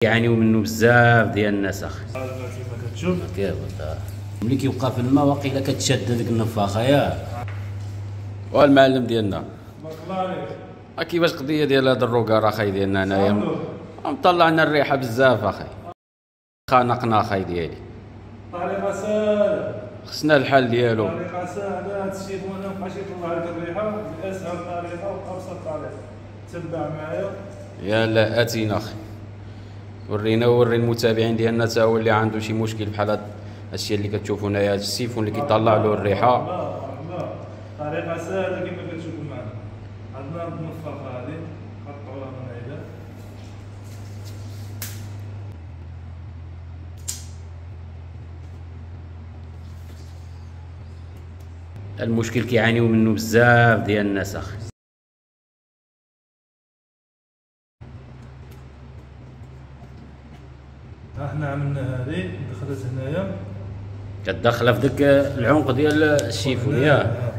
يعانيو منه بزاف ديال الناس اخي. كما كتشوف كيهبط ملي كيوقع في الماء واقيلا كتشد هذيك النفاخه ياك. والمعلم ديالنا بارك الله عليك. كيفاش قضيه ديال هذا الروكار اخي ديالنا هنايا مطلع لنا الريحه بزاف اخي. خانقنا اخي ديالي. طريقه سهله، خصنا الحل ديالو. طريقه سهله. هذا الشيء ما نبقاش يطلع لك الريحه باسهل طريقه وابسط طريقه. تبع معايا. يلا اتينا اخي ورينا وري المتابعين ديالنا تا هو اللي عنده شي مشكل بحال هذا الشيء اللي كتشوفوا هنايا، هذا السيفون اللي كيطلع له الريحه. لا طريقه سهله كما كتشوفوا معنا. عندنا النفاخه هذه نقطعوها من هنا. المشكل كيعانيو منه بزاف ديال الناس اخي. احنا عملنا هذه دخلت هنايا، كتدخلها في داك العنق ديال السيفون ياك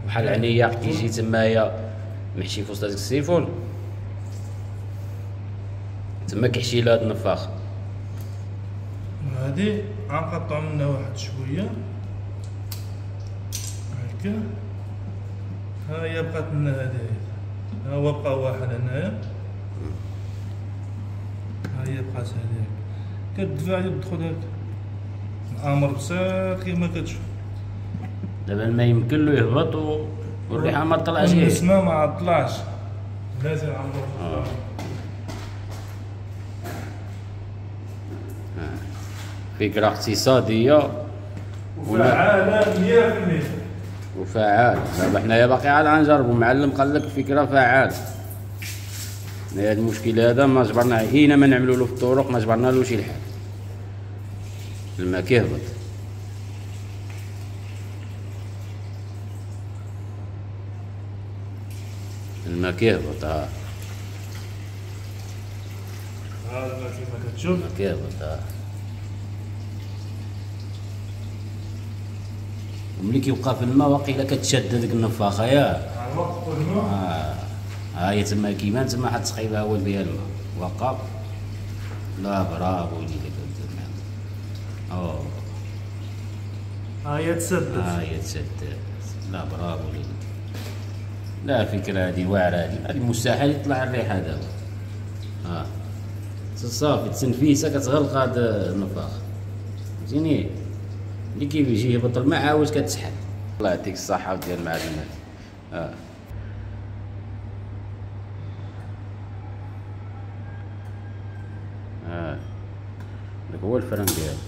بحال عنيا كيجي تمايا محشي في وسط هذاك السيفون تما كيحشي لها هاد النفاخ. هذه غنقطعو منها واحد شويه هكا. ها هي بقات لنا هذه، ها هو بقى واحد هنايا، ها هي بقات هذه كتدفع تدخل هكا. الامر بسيط كيما كتشوف. دابا الماء يمكن له يهبط والريحه ما طلعش غير النسمه ما طلعش، لازم عمرو فكره اقتصاديه وفعاله 100%. وفعال. دابا حنايا باقي عاد غنجربوا. معلم قال لك فكره فعاله. هذا المشكل هذا ما جبرنا حين ما نعملوا له في الطرق ما جبرنا له شي الحل. الماء كيهبط. الماء كيهبط ها الماء كيما كتشوف. الماء كيهبط وملي كيوقع في الماء واقيلا كتشد هذيك النفاخه ياك. ها هي تما كيبان تما واحد التقيبه هو اللي فيها الماء وقع. لا برافو وليدي اوه ها هي تسدت. ها هي تسدت. لا برافو وليدي. لا فكره هذه واعره. هذه مستحيل يطلع الريحه دابا. ها صافي التنفيسه كتغلق هذا النفاخ فهمتيني. اللي كيجي يهبط الماء عاود كتسحب. الله يعطيك الصحه ديال المعلومات. هذاك هو الفرن ديالو.